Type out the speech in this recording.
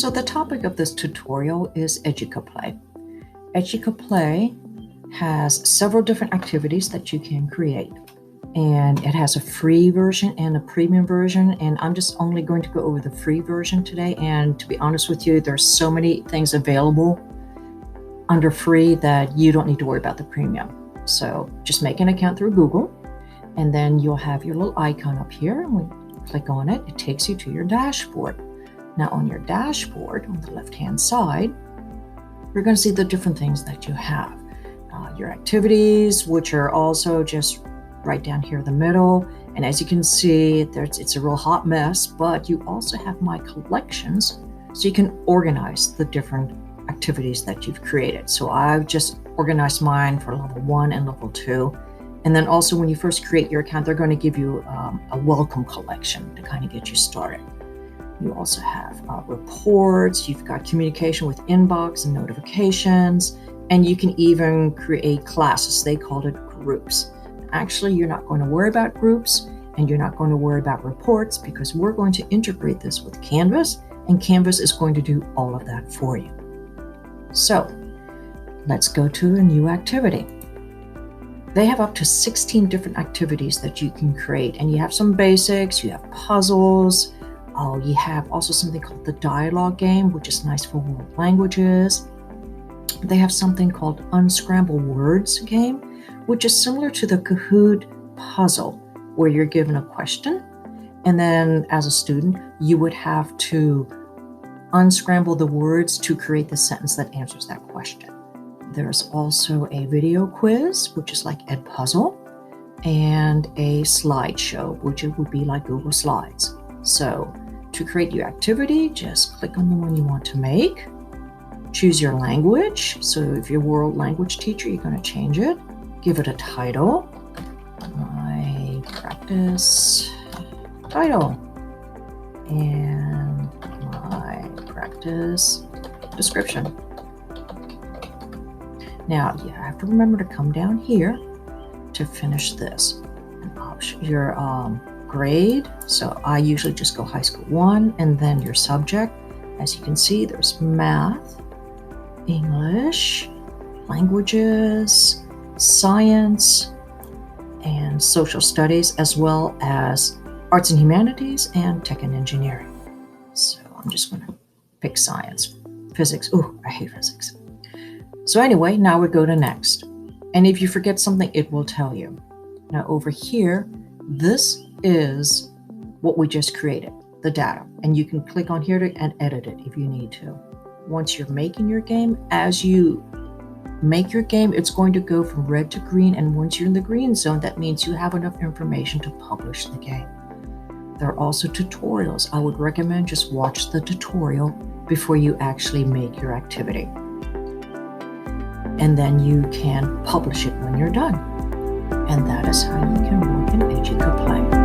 So the topic of this tutorial is Educaplay. Educaplay has several different activities that you can create. And it has a free version and a premium version. And I'm just only going to go over the free version today. And to be honest with you, there's so many things available under free that you don't need to worry about the premium. So just make an account through Google, and then you'll have your little icon up here. And when you click on it, it takes you to your dashboard. Now on your dashboard, on the left-hand side, you're going to see the different things that you have. Your activities, which are also just right down here in the middle. And as you can see, it's a real hot mess, but you also have my collections, so you can organize the different activities that you've created. So I've just organized mine for level 1 and level 2. And then also when you first create your account, they're going to give you a welcome collection to kind of get you started. You also have reports, you've got communication with inbox and notifications, and you can even create classes. They called it groups. Actually, you're not going to worry about groups, and you're not going to worry about reports, because we're going to integrate this with Canvas, and Canvas is going to do all of that for you. So let's go to a new activity. They have up to 16 different activities that you can create, and you have some basics, you have puzzles. You have also something called the dialogue game, which is nice for world languages. They have something called Unscramble Words game, which is similar to the Kahoot puzzle, where you're given a question, and then as a student, you would have to unscramble the words to create the sentence that answers that question. There's also a video quiz, which is like Edpuzzle, and a slideshow, which it would be like Google Slides. So to create your activity, just click on the one you want to make. Choose your language. So if you're a world language teacher, you're going to change it. Give it a title. My practice title. And my practice description. Now you have to remember to come down here to finish this. Your grade. So I usually just go high school 1, and then your subject. As you can see, there's math, English, languages, science, and social studies, as well as arts and humanities and tech and engineering. So I'm just going to pick science. Physics. Ooh, I hate physics. So anyway, now we go to next. And if you forget something, it will tell you. Now over here, this is what we just created, the data. And you can click on here and edit it if you need to. Once you're making your game, as you make your game, it's going to go from red to green. And once you're in the green zone, that means you have enough information to publish the game. There are also tutorials. I would recommend just watch the tutorial before you actually make your activity. And then you can publish it when you're done. And that is how you can work in Educaplay.